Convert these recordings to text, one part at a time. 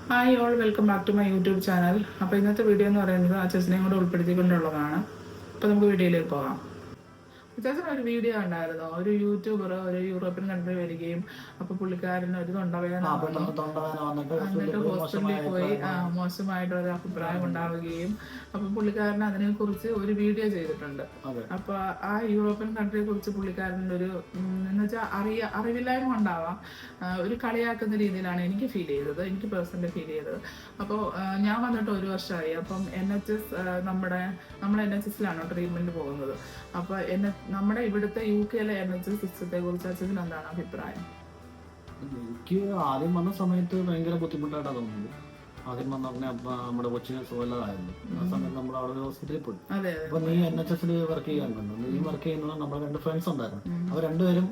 Hi all, welcome back to my YouTube channel. അപ്പോൾ ഇന്നത്തെ video എന്ന് പറയുന്നത് അച്ചസിനെയും കൂടെ ഉൾപ്പെടുത്തിക്കൊണ്ടുള്ളതാണ്. അപ്പോൾ നമുക്ക് വീഡിയോയിലേക്ക് പോകാം. അത്യാവശ്യം ഒരു വീഡിയോ ഉണ്ടായിരുന്നു, ഒരു യൂട്യൂബർ ഒരു യൂറോപ്യൻ കൺട്രി വരികയും അപ്പോൾ പുള്ളിക്കാരന് ഒരു തൊണ്ടവേദന എന്നിട്ട് ഹോസ്പിറ്റലിൽ പോയി മോശമായിട്ടൊരു അഭിപ്രായം ഉണ്ടാവുകയും അപ്പോൾ പുള്ളിക്കാരൻ അതിനെക്കുറിച്ച് ഒരു വീഡിയോ ചെയ്തിട്ടുണ്ട്. അപ്പോൾ ആ യൂറോപ്യൻ കൺട്രിയെ കുറിച്ച് പുള്ളിക്കാരൻ്റെ ഒരു എന്ന് വെച്ചാൽ അറിവില്ലായ്മ ഉണ്ടാവാം, ഒരു കളിയാക്കുന്ന രീതിയിലാണ് എനിക്ക് ഫീൽ ചെയ്തത്, എനിക്ക് പേഴ്സണലി ഫീൽ ചെയ്തത്. അപ്പോൾ ഞാൻ വന്നിട്ട് 1 വർഷമായി. അപ്പം NHS നമ്മൾ NHSലാണ് ട്രീറ്റ്മെൻറ്റ് പോകുന്നത്. അപ്പോൾ നമ്മുടെ ഇവിടുത്തെ UK NHS സിസ്റ്റത്തെ കുറിച്ച് അച്ഛന് എന്താണ് അഭിപ്രായം? എനിക്ക് ആദ്യം വന്ന സമയത്ത് ഭയങ്കര ബുദ്ധിമുട്ടായിട്ടാണ് തോന്നുന്നത്. ആദ്യം വന്ന നമ്മുടെ കൊച്ചിന് സുഖമില്ലാതായിരുന്നു. ആ സമയത്ത് നമ്മൾ അവിടെ ഹോസ്പിറ്റലിൽ പോയി. അപ്പൊ നീ NHS വർക്ക് ചെയ്യാറുണ്ടോ? നീ വർക്ക് ചെയ്യുന്നത് നമ്മുടെ 2 ഫ്രണ്ട്സ് ഉണ്ടായിരുന്നു. അവർ രണ്ടുപേരും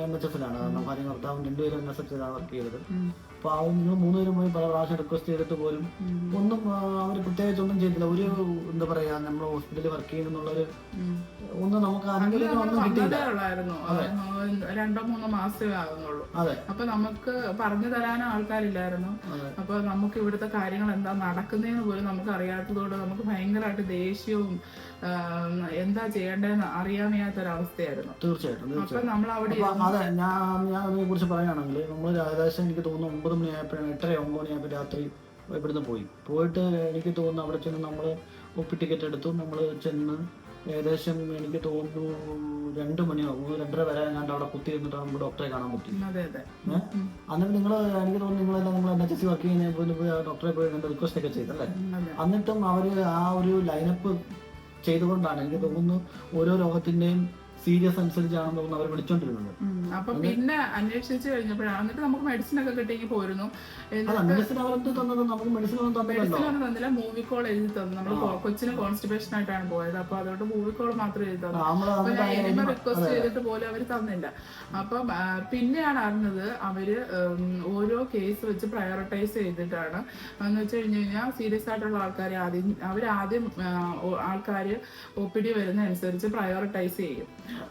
NHSലാണ്. ഭാര്യ ഭർത്താവും 2 പേരും NHSലാണ് വർക്ക് ചെയ്തത്. അപ്പൊ നിങ്ങൾ 3 പേരും പോയി പല പ്രാവശ്യം റിക്വസ്റ്റ് ചെയ്തിട്ട് പോലും ഒന്നും അവർ പ്രത്യേകിച്ച് ഒന്നും ചെയ്തില്ല. ഒരു എന്താ പറയാ, നമ്മൾ ഹോസ്പിറ്റലിൽ വർക്ക് ചെയ്യുന്നുള്ളൊരു ഒന്നും നമുക്ക് ആരെങ്കിലും ഒന്നും കിട്ടിയില്ല. 2-3 മാസമേ ആകുന്നുള്ളൂ. അപ്പൊ നമുക്ക് പറഞ്ഞു തരാനും ആൾക്കാരില്ലായിരുന്നു. അപ്പൊ നമുക്ക് ഇവിടുത്തെ കാര്യങ്ങൾ എന്താ നടക്കുന്നതെന്ന് പോലും നമുക്ക് അറിയാത്തതോടെ നമുക്ക് ഭയങ്കരമായിട്ട് ദേഷ്യവും എന്താ ചെയ്യേണ്ടതെന്ന് അറിയാൻ വയ്യാത്തൊരവസ്ഥയായിരുന്നു. തീർച്ചയായിട്ടും. അപ്പൊ നമ്മൾ അവിടെ അതെ, ഞാൻ അതിനെ കുറിച്ച് പറയുകയാണെങ്കിൽ നമ്മൾ ഏകദേശം എനിക്ക് തോന്നുന്നു 9 മണിയായപ്പോഴാണ്, 8-9 മണിയായപ്പോൾ രാത്രി ഇവിടുന്ന് പോയിട്ട് എനിക്ക് തോന്നുന്നു അവിടെ ചെന്ന് നമ്മൾ ഒപ്പി ടിക്കറ്റ് എടുത്തു. നമ്മൾ ചെന്ന് ഏകദേശം എനിക്ക് തോന്നുന്നു 2 മണിയോ 2:30 വരെ ഞാൻ അവിടെ കുത്തിയിരുന്നിട്ട് നമുക്ക് ഡോക്ടറെ കാണാൻ പറ്റി. എന്നിട്ട് നിങ്ങൾ എനിക്ക് തോന്നുന്നു നിങ്ങൾ NHS വർക്ക് ചെയ്യുന്ന ഡോക്ടറെ പോയി റിക്വസ്റ്റ് ഒക്കെ ചെയ്തല്ലേ? എന്നിട്ടും അവര് ആ ഒരു ലൈനപ്പ് ചെയ്തുകൊണ്ടാണ് എനിക്ക് തോന്നുന്നു ഓരോ രോഗത്തിന്റെയും സീരിയസ് അനുസരിച്ചാണെന്ന് തോന്നുന്നു അവർ വിളിച്ചോണ്ടിരുന്നത്. അപ്പൊ പിന്നെ അന്വേഷിച്ച് കഴിഞ്ഞപ്പോഴാണ് എന്നിട്ട് നമുക്ക് മെഡിസിൻ ഒക്കെ കിട്ടിയെങ്കിൽ പോയിരുന്നു. മെഡിസിൻ അവർക്ക് തന്നത് നമുക്ക് മെഡിസിൻ ഒന്നും തന്നില്ല. മൂവി കോൾ എഴുതി തന്നു. നമ്മൾ കൊച്ചിന് കോൺസ്റ്റിപ്പേഷൻ ആയിട്ടാണ് പോയത്. അപ്പൊ അതുകൊണ്ട് മൂവി കോൾ മാത്രം എഴുതി തന്നു. റിക്വസ്റ്റ് ചെയ്തിട്ട് പോലും അവർ തന്നില്ല. അപ്പം പിന്നെയാണ് അറിഞ്ഞത് അവര് ഓരോ കേസ് വെച്ച് പ്രയോറിറ്റൈസ് ചെയ്തിട്ടാണ്. എന്ന് വെച്ച് കഴിഞ്ഞാൽ സീരിയസ് ആയിട്ടുള്ള ആൾക്കാരെ അവരാദ്യം ആൾക്കാർ OPD വരുന്ന അനുസരിച്ച് പ്രയോറിറ്റൈസ് ചെയ്യും.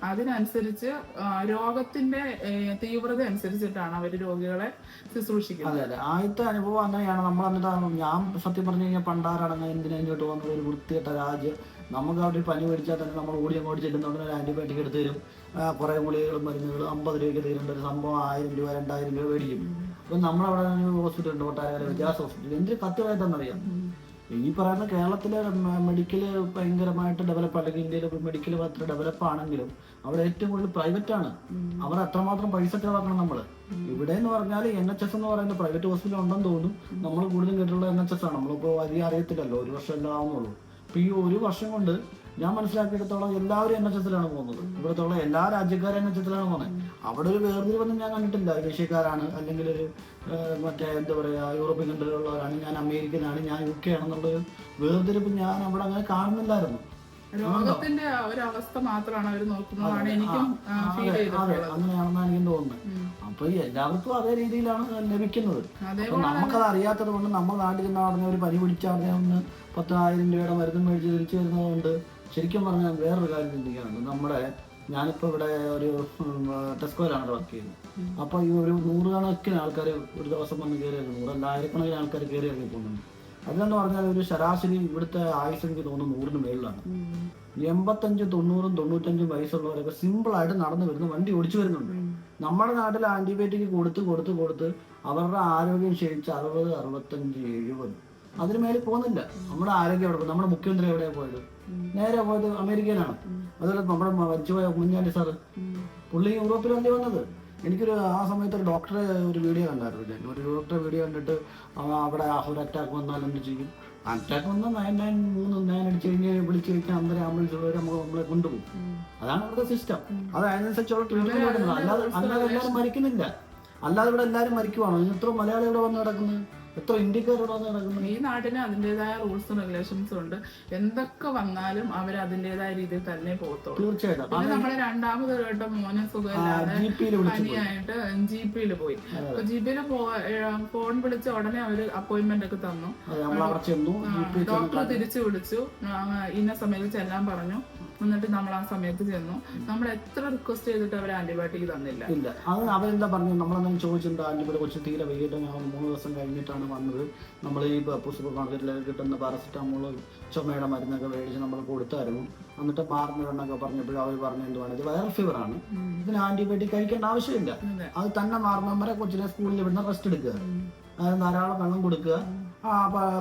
അതിനനുസരിച്ച് രോഗത്തിന്റെ തീവ്രത അനുസരിച്ചിട്ടാണ് അവര് രോഗികളെ ശുശ്രൂഷിക്കുന്നത്. അതെ, ആദ്യത്തെ അനുഭവം അങ്ങനെയാണ്. നമ്മൾ എന്നിട്ട് ഞാൻ സത്യം പറഞ്ഞു കഴിഞ്ഞാൽ പണ്ടാരടങ്ങ എന്തിനാ ഇങ്ങോട്ട് വന്നത്, ഒരു വൃത്തികെട്ട രാജ്യം. നമുക്ക് അവിടെ പനി പിടിച്ചാൽ തന്നെ നമ്മൾ അങ്ങോട്ട് ചെല്ലുന്നതുകൊണ്ട് ഒരു ആന്റിബയോട്ടിക് എടുത്ത് തരും. കുറെ ഗുളികകളും മരുന്നുകളും 50 രൂപയ്ക്ക് തീരേണ്ട ഒരു സംഭവം 1000 രൂപ 2000 രൂപ മേടിക്കും. അപ്പൊ നമ്മളവിടെ ഹോസ്പിറ്റൽ ഉണ്ട്, കൊട്ടാരക്കര വിജാസ് ഹോസ്പിറ്റൽ. എന്തൊരു കത്തുവായിട്ടെന്നറിയാം. ഈ പറയുന്ന കേരളത്തിലെ മെഡിക്കല് ഭയങ്കരമായിട്ട് ഡെവലപ്പ്, അല്ലെങ്കിൽ ഇന്ത്യയിലെ മെഡിക്കൽ അത്ര ഡെവലപ്പ് ആണെങ്കിലും അവിടെ ഏറ്റവും കൂടുതൽ പ്രൈവറ്റ് ആണ്. അവർ അത്രമാത്രം പൈസ ചെലവാക്കണം. നമ്മള് ഇവിടെ എന്ന് പറഞ്ഞാൽ NHS എന്ന് പറയുന്ന പ്രൈവറ്റ് ഹോസ്പിറ്റൽ ഉണ്ടെന്ന് തോന്നും. നമ്മൾ കൂടുതലും കേട്ടിട്ടുള്ള NHS ആണ്. നമ്മളിപ്പോ അധികം അറിയത്തില്ലല്ലോ, 1 വർഷം എല്ലാം ആവുന്നുള്ളൂ. അപ്പൊ ഈ 1 വർഷം കൊണ്ട് ഞാൻ മനസ്സിലാക്കിയെടുത്തോളം എല്ലാവരും NHSലാണ് പോകുന്നത്. ഇവിടത്തുള്ള എല്ലാ രാജ്യക്കാരും NHSലാണ് പോകുന്നത്. അവിടെ ഒരു വേർതിരിവൊന്നും ഞാൻ കണ്ടിട്ടില്ല. ഏഷ്യക്കാരാണ്, അല്ലെങ്കിൽ ഒരു മറ്റേ എന്താ പറയാ യൂറോപ്യൻ കൺട്രിയിലുള്ളവരാണ്, ഞാൻ അമേരിക്കനാണ്, ഞാൻ UK ആണെന്നുള്ളൊരു വേർതിരിവ് ഞാൻ അവിടെ അങ്ങനെ കാണുന്നില്ലായിരുന്നു. രോഗത്തിന്റെ ഒരു അവസ്ഥ മാത്രമാണ് അവർ നോക്കുന്നതാണ് എനിക്കും ഫീൽ ചെയ്തിട്ടുള്ളത്. അങ്ങനെയാണെന്നാണ് എനിക്ക് തോന്നുന്നത്. അപ്പൊ എല്ലാവർക്കും അതേ രീതിയിലാണ് ലഭിക്കുന്നത്. അപ്പൊ നമുക്കത് അറിയാത്തത് കൊണ്ട് നമ്മൾ നാട്ടിൽ നിന്ന് പറഞ്ഞ ഒരു പനി പിടിച്ചാൽ ഒന്ന് 10,000 രൂപയുടെ മരുന്ന് മേടിച്ച് തിരിച്ചു വരുന്നത് കൊണ്ട് ശരിക്കും പറഞ്ഞാൽ വേറൊരു കാര്യം ചിന്തിക്കാനുണ്ട്. നമ്മുടെ ഞാനിപ്പോൾ ഇവിടെ ഒരു ടെസ്കോയിലാണ് വർക്ക് ചെയ്യുന്നത്. അപ്പോൾ ഈ ഒരു 100 കണക്കിന് ആൾക്കാർ ഒരു ദിവസം വന്ന് കയറി ഇറങ്ങി, 100,000 ആൾക്കാർ കയറി ഇറങ്ങി പോകുന്നുണ്ട്. അതിലെന്ന് പറഞ്ഞാൽ ഒരു ശരാശരി ഇവിടുത്തെ ആയുസ് എനിക്ക് തോന്നുന്നു 100-ന് മേളിലാണ്. 85, 90, 95 വയസ്സുള്ളവരൊക്കെ സിമ്പിളായിട്ട് നടന്നു വരുന്ന വണ്ടി ഓടിച്ചു വരുന്നുണ്ട്. നമ്മുടെ നാട്ടിൽ ആന്റിബയോട്ടിക് കൊടുത്ത് അവരുടെ ആരോഗ്യം ക്ഷയിച്ച് 60, 65, 70 അതിന് മേലെ പോകുന്നില്ല. നമ്മുടെ ആരോഗ്യം എവിടെ പോകും? നമ്മുടെ മുഖ്യമന്ത്രി എവിടെയാണ് പോയത്? നേരെ പോയത് അമേരിക്കയിലാണ്. അതുപോലെ നമ്മുടെ മരിച്ചുപോയ ഉമ്മൻചാണ്ടി സാറ്, പുള്ളി യൂറോപ്പിലല്ലേ വന്നത്. എനിക്കൊരു ആ സമയത്ത് ഒരു ഡോക്ടറെ ഒരു വീഡിയോ കണ്ടായിരുന്നു. ഒരു ഡോക്ടറെ വീഡിയോ കണ്ടിട്ട് അവിടെ ഒരു അറ്റാക്ക് വന്നാൽ എന്ത് ചെയ്യും? അറ്റാക്ക് വന്നാൽ 993 അടിച്ചു കഴിഞ്ഞാൽ വിളിച്ചു കഴിഞ്ഞാൽ അന്നേരം ആംബുലൻസ് ഉള്ളവർ നമ്മളെ കൊണ്ടുപോകും. അതാണ് ഇവിടുത്തെ സിസ്റ്റം. അത് അതിനനുസരിച്ചുള്ള ട്രീറ്റ്മെന്റ് കൊടുക്കുന്നത്. അല്ലാതെ എല്ലാവരും മരിക്കുന്നില്ല. അല്ലാതെ ഇവിടെ എല്ലാവരും മരിക്കുവാണോ? എത്ര മലയാളി ഇവിടെ വന്ന് കിടക്കുന്നത്, എത്ര ഇന്ത്യക്കാരോട് വന്ന് കിടക്കുന്നത്. ഈ നാട്ടിന് അതിൻ്റെതായ റൂൾസും റെഗുലേഷൻസും ഉണ്ട്. എന്തൊക്കെ വന്നാലും അവർ അതിൻ്റെതായ രീതിയിൽ തന്നെ പോകത്തുള്ളൂ. തീർച്ചയായിട്ടും. പിന്നെ നമ്മള് 2ാമത് കേട്ട മോനെ സുഖമില്ലാതെ പനിയായിട്ട് GP പോയി. അപ്പൊ GP ഫോൺ വിളിച്ച ഉടനെ അവര് അപ്പോയിന്റ്മെന്റ് ഒക്കെ തന്നു. ഡോക്ടർ തിരിച്ചു വിളിച്ചു, ഇന്ന സമയത്ത് ചെല്ലാൻ പറഞ്ഞു. എന്നിട്ട് നമ്മൾ ആ സമയത്ത് ചെന്നു. നമ്മൾ എത്ര റിക്വസ്റ്റ് ചെയ്തിട്ട് അവർ ആന്റിബയോട്ടിക് തന്നില്ല. ഇല്ല, അത് അവരെന്താ പറഞ്ഞു, നമ്മളങ്ങനെ ചോദിച്ചിട്ടുണ്ട്. ആന്റിബയോട്ടിക് കൊച്ചു തീരെ വൈകിട്ട് ഞാൻ 3 ദിവസം കഴിഞ്ഞിട്ടാണ് വന്നത്. നമ്മൾ ഈ സൂപ്പർ മാർക്കറ്റിൽ കിട്ടുന്ന പാരസെറ്റാമോൾ ചുമയുടെ മരുന്നൊക്കെ മേടിച്ച് നമ്മൾ കൊടുത്തായിരുന്നു. എന്നിട്ട് മാറുന്നതെന്നൊക്കെ പറഞ്ഞപ്പോൾ അവർ പറഞ്ഞു എന്തുവാണ് ഇത് വൈറൽ ഫീവറാണ്, ഇതിന് ആന്റിബയോട്ടിക് കഴിക്കേണ്ട ആവശ്യമില്ല, അത് തന്നെ മാറുന്ന വരെ കൊച്ചിനെ സ്കൂളിൽ വിടുന്ന റെസ്റ്റ് എടുക്കുക, അതായത് ധാരാളം വെള്ളം കൊടുക്കുക,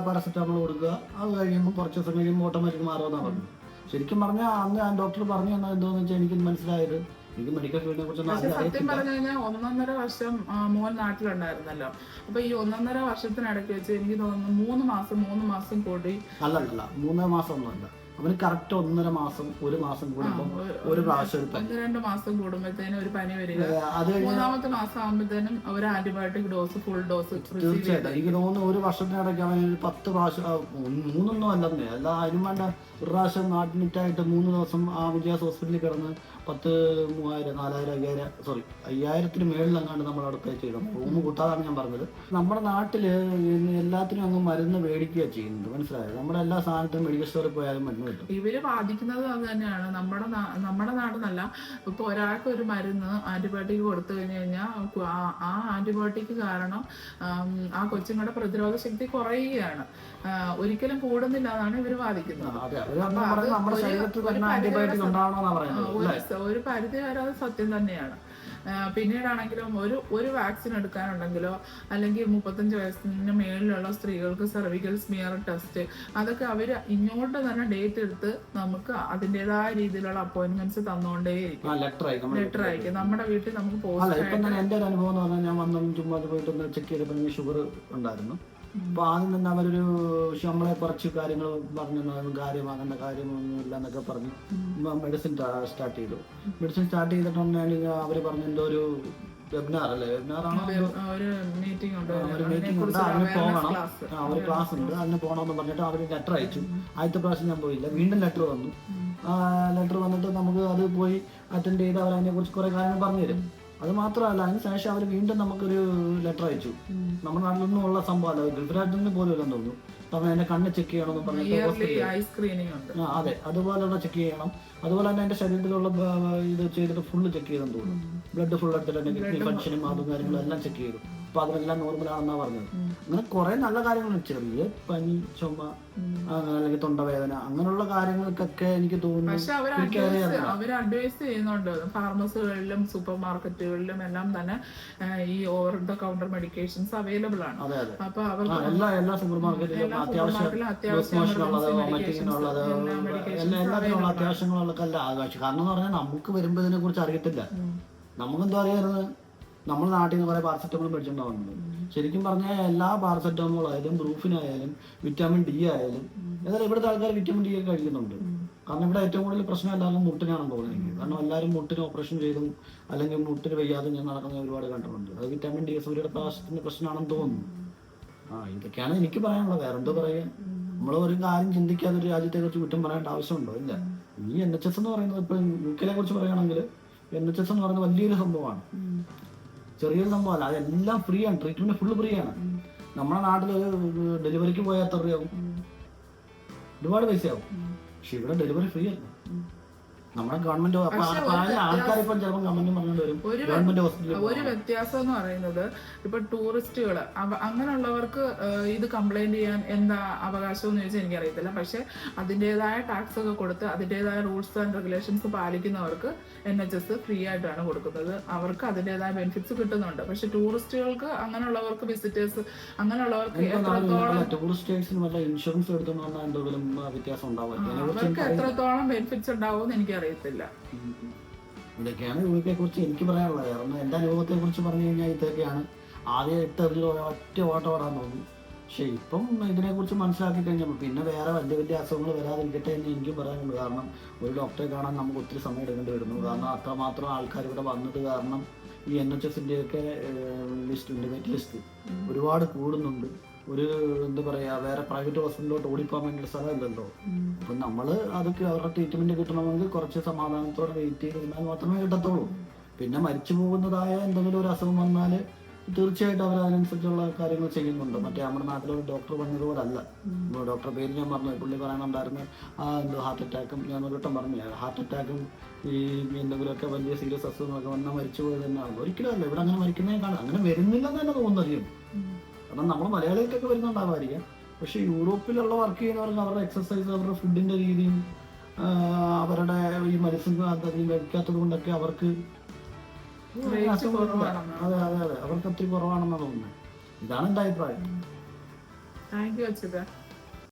പാരസെറ്റാമോൾ കൊടുക്കുക, അത് കഴിയുമ്പോൾ കുറച്ച് ദിവസം കഴിയുമ്പോൾ ഓട്ടോമാറ്റിക് മാറുമെന്നാണ് പറഞ്ഞു. ശരിക്കും പറഞ്ഞാൽ അന്ന് ആ ഡോക്ടർ പറഞ്ഞു എന്നാൽ എന്താണെന്ന് വെച്ചാൽ എനിക്ക് മനസ്സിലായത്, എനിക്ക് മെഡിക്കൽ ഫീൽഡിനെ കുറിച്ച് സത്യം പറഞ്ഞു കഴിഞ്ഞാൽ 1.5 വർഷം മോൻ നാട്ടിലുണ്ടായിരുന്നല്ലോ. അപ്പൊ ഈ 1.5 വർഷത്തിനിടയ്ക്ക് വെച്ച് എനിക്ക് തോന്നുന്നു 3 മാസം കൂടി അല്ല 3 മാസം ഒന്നുമല്ല, അവന് കറക്റ്റ് 1.5 മാസം 1 മാസം കൂടുമ്പോൾ ഒരു പ്രാവശ്യം 1-2 മാസം കൂടുമ്പോഴത്തേനും ഒരു പനി വരിക, 3-ാമത്തെ മാസം ആകുമ്പോഴത്തേനും ഒരു ആന്റിബയോട്ടിക് ഡോസ് ഫുൾ ഡോസ്. തീർച്ചയായിട്ടും എനിക്ക് തോന്നുന്നു 1 വർഷത്തിനിടയ്ക്ക് അവൻ 10 പ്രാവശ്യം 3 അല്ലെന്നേ അല്ല, അതിനും വേണ്ട ഒരു പ്രാവശ്യം അഡ്മിറ്റായിട്ട് 3 ദിവസം ആ വിജയാസ് ഹോസ്പിറ്റലിൽ കിടന്ന് 10,000, 4,000, 5,000 മേളിൽ അങ്ങാണ്ട് നമ്മൾ അവിടെ പേ ചെയ്യണം. റൂം കൂട്ടാതാണ് ഞാൻ പറഞ്ഞത്. നമ്മുടെ നാട്ടില് എല്ലാത്തിനും അങ്ങ് മരുന്ന് മേടിക്കുക ചെയ്യുന്നത്, മനസ്സിലായത്. നമ്മുടെ എല്ലാ സാധനത്തിനും മെഡിക്കൽ സ്റ്റോറിൽ പോയാലും മരുന്ന് കിട്ടും. ഇവര് ബാധിക്കുന്നത് അത് തന്നെയാണ്. നമ്മുടെ നാടെന്നല്ല, ഇപ്പൊ ഒരാൾക്ക് ഒരു മരുന്ന് ആന്റിബയോട്ടിക് കൊടുത്തു കഴിഞ്ഞു കഴിഞ്ഞാൽ ആ ആന്റിബയോട്ടിക് കാരണം ആ കൊച്ചുങ്ങളുടെ പ്രതിരോധ ശക്തി കുറയുകയാണ്, ഒരിക്കലും കൂടുന്നില്ല എന്നാണ് ഇവര് വാദിക്കുന്നത്. ഒരു പരിധി വരെ അത് സത്യം തന്നെയാണ്. പിന്നീടാണെങ്കിലും ഒരു വാക്സിൻ എടുക്കാനുണ്ടെങ്കിലോ അല്ലെങ്കിൽ 35 വയസ്സിന് മേളിലുള്ള സ്ത്രീകൾക്ക് സെർവിക്കൽ സ്മിയർ ടെസ്റ്റ്, അതൊക്കെ അവർ ഇങ്ങോട്ട് തന്നെ ഡേറ്റ് എടുത്ത് നമുക്ക് അതിൻ്റെതായ രീതിയിലുള്ള അപ്പോയിന്റ്മെന്റ്സ് തന്നുകൊണ്ടേയിരിക്കും. ലെറ്റർ അയക്കും നമ്മുടെ വീട്ടിൽ നമുക്ക് പോസ്റ്റ്. എന്റെ ഒരു അനുഭവം എന്ന് പറഞ്ഞാൽ ഞാൻ വന്നു ചുമ്മാ പോയിട്ട് ചെക്ക് ചെയ്തപ്പോൾ എനിക്ക് ഷുഗർ ഉണ്ടായിരുന്നു. അപ്പൊ ആദ്യം തന്നെ അവരൊരു നമ്മളെ കുറച്ച് കാര്യങ്ങൾ പറഞ്ഞു, കാര്യമാകേണ്ട കാര്യമൊന്നുമില്ല എന്നൊക്കെ പറഞ്ഞ് മെഡിസിൻ സ്റ്റാർട്ട് ചെയ്തു. മെഡിസിൻ സ്റ്റാർട്ട് ചെയ്തിട്ടുണ്ടെങ്കിൽ അവർ പറഞ്ഞു എന്തോ ഒരു വെബിനാർ അല്ലേ, വെബിനാറാണോ ഒരു മീറ്റിംഗ് ഉണ്ട്, അതിന് പോകണം, ഒരു ക്ലാസ് ഉണ്ട്, അതിന് പോകണമെന്ന് പറഞ്ഞിട്ട് അവർ ലെറ്റർ അയച്ചു. ആദ്യത്തെ പ്രാവശ്യം ഞാൻ പോയില്ല, വീണ്ടും ലെറ്റർ വന്നു. ലെറ്റർ വന്നിട്ട് നമുക്ക് അത് പോയി അറ്റൻഡ് ചെയ്ത് അവർ അതിനെ കുറിച്ച് കുറെ കാര്യങ്ങൾ പറഞ്ഞു തരും. അത് മാത്രമല്ല, അതിന് ശേഷം അവർ വീണ്ടും നമുക്കൊരു ലെറ്റർ അയച്ചു. നമ്മുടെ നാട്ടിലൊന്നും ഉള്ള സംഭവമല്ല, ഗൾഫ് രാജ്യത്തിന് പോലും ഇല്ലെന്ന് തോന്നുന്നു. കാരണം എന്റെ കണ്ണ് ചെക്ക് ചെയ്യണമെന്ന് പറഞ്ഞിട്ട്, അതെ, അതുപോലുള്ള ചെക്ക് ചെയ്യണം. അതുപോലെ തന്നെ എന്റെ ശരീരത്തിലുള്ള ഇത് ചെയ്തിട്ട് ഫുള്ള് ചെക്ക് ചെയ്തെന്ന് തോന്നുന്നു. ബ്ലഡ് ഫുൾ എടുത്തിട്ട് എന്റെ കിഡ്നി ഫംഗ്ഷനും അതും കാര്യങ്ങളും എല്ലാം ചെക്ക് ചെയ്തു. അപ്പൊ അതിനെല്ലാം നോർമലാണെന്നാ പറഞ്ഞത്. അങ്ങനെ കുറെ നല്ല കാര്യങ്ങളുണ്ട്, ചെറിയ പനി, ചുമ, അല്ലെങ്കിൽ തൊണ്ടവേദന, അങ്ങനെയുള്ള കാര്യങ്ങൾക്കൊക്കെ എനിക്ക് തോന്നുന്നു. പക്ഷെ അവർ അഡ്വൈസ് ചെയ്യുന്നുണ്ട് ഫാർമസികളിലും സൂപ്പർ മാർക്കറ്റുകളിലും എല്ലാം തന്നെ ഈ over the counter medications available ആണ്. അപ്പൊ അവർക്ക് എല്ലാ സൂപ്പർ മാർക്കറ്റിലും എല്ലാത്തിനുള്ള അത്യാവശ്യങ്ങളൊക്കെ അല്ല ആകാശം. കാരണം എന്ന് പറഞ്ഞാൽ നമുക്ക് വരുമ്പോൾ ഇതിനെ കുറിച്ച് അറിയത്തില്ല. നമുക്കെന്താ അറിയാറ്, നമ്മൾ നാട്ടിൽ നിന്ന് കുറെ പാരസെറ്റമോൾ മേടിച്ചിട്ടുണ്ടാവുന്നുണ്ട്. ശരിക്കും പറഞ്ഞാൽ എല്ലാ പാരസെറ്റമോൾ ആയാലും ബ്രൂഫിനായാലും വിറ്റാമിൻ ഡി ആയാലും എന്നാലും ഇവിടുത്തെ ആൾക്കാർ വിറ്റാമിൻ ഡി ഒക്കെ കഴിക്കുന്നുണ്ട്. കാരണം ഇവിടെ ഏറ്റവും കൂടുതൽ പ്രശ്നം എല്ലാവരും മുട്ടിനാണെന്ന് തോന്നുന്നത് എനിക്ക്. കാരണം എല്ലാവരും മുട്ടിന് ഓപ്പറേഷൻ ചെയ്തും അല്ലെങ്കിൽ മുട്ടിന് വയ്യാതെ ഞാൻ നടക്കുന്ന ഒരുപാട് കണ്ടിട്ടുണ്ട്. അത് വിറ്റാമിൻ ഡി സൂര്യപ്രകാശത്തിന്റെ പ്രശ്നമാണെന്ന് തോന്നുന്നു. ഇതൊക്കെയാണ് എനിക്ക് പറയാനുള്ളത്. വേറെ എന്തോ പറയാ, നമ്മൾ ഒരു കാര്യം ചിന്തിക്കാതെ ഒരു രാജ്യത്തെ കുറിച്ച് കുറ്റം പറയേണ്ട ആവശ്യമുണ്ടോ? ഇല്ല. ഈ NHS എന്ന് പറയുന്നത് ഇപ്പൊ UK കുറിച്ച് പറയുകയാണെങ്കിൽ NHS എന്ന് പറയുന്നത് വലിയൊരു സംഭവമാണ്, ചെറിയൊരു സംഭവമല്ല. അതെല്ലാം ഫ്രീ ആണ്, ട്രീറ്റ്മെന്റ് ഫുള്ള് ഫ്രീ ആണ്. നമ്മുടെ നാട്ടിൽ ഡെലിവറിക്ക് പോയാൽ എത്ര രൂപയാവും? ഒരുപാട് പൈസയാവും. പക്ഷെ ഇവിടെ ഡെലിവറി ഫ്രീ അല്ല. നമ്മുടെ ഗവൺമെന്റ് ആൾക്കാർ ഇപ്പം ചിലപ്പോൾ ഗവൺമെന്റ് പറഞ്ഞുകൊണ്ട് വരും ഗവൺമെന്റ് ഹോസ്പിറ്റലിൽ. ഒരു വ്യത്യാസം എന്ന് പറയുന്നത് ഇപ്പൊ ടൂറിസ്റ്റുകൾ അങ്ങനെയുള്ളവർക്ക് ഇത് കംപ്ലൈന്റ് ചെയ്യാൻ എന്താ അവകാശം എന്ന് ചോദിച്ചാൽ എനിക്കറിയത്തില്ല. പക്ഷെ അതിൻ്റെതായ ടാക്സ് ഒക്കെ കൊടുത്ത് അതിൻ്റെതായ റൂൾസ് ആൻഡ് റെഗുലേഷൻസ് പാലിക്കുന്നവർക്ക് NHS ഫ്രീ ആയിട്ടാണ് കൊടുക്കുന്നത്. അവർക്ക് അതിൻ്റെതായ ബെനിഫിറ്റ്സ് കിട്ടുന്നുണ്ട്. പക്ഷെ ടൂറിസ്റ്റുകൾക്ക്, അങ്ങനെയുള്ളവർക്ക്, വിസിറ്റേഴ്സ് അങ്ങനെയുള്ളവർക്ക് ഇൻഷുറൻസ് എടുത്തുകൊണ്ട് എന്തെങ്കിലും വ്യത്യാസം ഉണ്ടാവും, അവർക്ക് എത്രത്തോളം ബെനിഫിറ്റ്സ് ഉണ്ടാവും എനിക്കറിയാം. ഇതൊക്കെയാണ് യൂണിയെ കുറിച്ച് എനിക്ക് പറയാനുള്ളത്. കാരണം എന്റെ അനുഭവത്തെ കുറിച്ച് പറഞ്ഞു കഴിഞ്ഞാൽ ഇതൊക്കെയാണ്. ആദ്യം 8 ഒറ്റ ഓട്ടം ഓടാൻ തോന്നി. പക്ഷെ ഇപ്പം ഇതിനെ കുറിച്ച് മനസ്സിലാക്കി കഴിഞ്ഞപ്പോൾ പിന്നെ വേറെ വലിയ വലിയ അസുഖങ്ങൾ വരാതിരിക്കട്ടെ എന്ന് എനിക്കും പറയാനുണ്ട്. കാരണം ഒരു ഡോക്ടറെ കാണാൻ നമുക്ക് ഒത്തിരി സമയം എടുക്കേണ്ടി വരുന്നു. കാരണം അത്രമാത്രം ആൾക്കാർ ഇവിടെ വന്നത് കാരണം ഈ NHSന്റെ ഒക്കെ ലിസ്റ്റ്, വെയിറ്റ് ലിസ്റ്റ് ഒരുപാട് കൂടുന്നുണ്ട്. ഒരു എന്താ പറയാ, വേറെ പ്രൈവറ്റ് ഹോസ്പിറ്റലിലോട്ട് ഓടിപ്പോകാൻ വേണ്ടിയുള്ള സ്ഥലമില്ലല്ലോ. അപ്പൊ നമ്മള് അതൊക്കെ അവരുടെ ട്രീറ്റ്മെന്റ് കിട്ടണമെങ്കിൽ കുറച്ച് സമാധാനത്തോടെ വെയിറ്റ് ചെയ്ത് കഴിഞ്ഞാൽ മാത്രമേ കിട്ടത്തുള്ളൂ. പിന്നെ മരിച്ചു പോകുന്നതായ എന്തെങ്കിലും ഒരു അസുഖം വന്നാല് തീർച്ചയായിട്ടും അവർ അതിനനുസരിച്ചുള്ള കാര്യങ്ങൾ ചെയ്യുന്നുണ്ട്. മറ്റേ നമ്മുടെ നാട്ടിലൊരു ഡോക്ടർ പറഞ്ഞതുപോലെ അല്ല. ഡോക്ടറെ പേര് ഞാൻ പറഞ്ഞു, പുള്ളി പറയാനുണ്ടായിരുന്നു എന്തോ ഹാർട്ട് അറ്റാക്കും, ഞാൻ ഒരു വട്ടം പറഞ്ഞില്ല, ഹാർട്ട് അറ്റാക്കും ഈ എന്തെങ്കിലുമൊക്കെ വലിയ സീരിയസ് അസുഖങ്ങളൊക്കെ വന്നാൽ മരിച്ചു പോയത് തന്നെയാണ്. ഒരിക്കലും അല്ല, ഇവിടെ അങ്ങനെ മരിക്കുന്നേ കാണാം, അങ്ങനെ വരുന്നില്ലെന്ന് തന്നെ തോന്നുന്നറിയും. കാരണം നമ്മൾ മലയാളികൾക്കൊക്കെ വരുന്നുണ്ടാവാതിരിക്കാം, പക്ഷെ യൂറോപ്പിലുള്ള വർക്ക് ചെയ്യുന്നവർക്ക് അവരുടെ എക്സസൈസ്, അവരുടെ ഫുഡിന്റെ രീതിയും അവരുടെ ഈ മെഡിസിൻ അധികം കഴിക്കാത്തത് കൊണ്ടൊക്കെ അവർക്ക് അതെ അതെ അതെ അവർക്ക് ഒത്തിരി കുറവാണെന്നാണ് തോന്നുന്നത്. ഇതാണ് എൻ്റെ അഭിപ്രായം. Thank you Achyuta.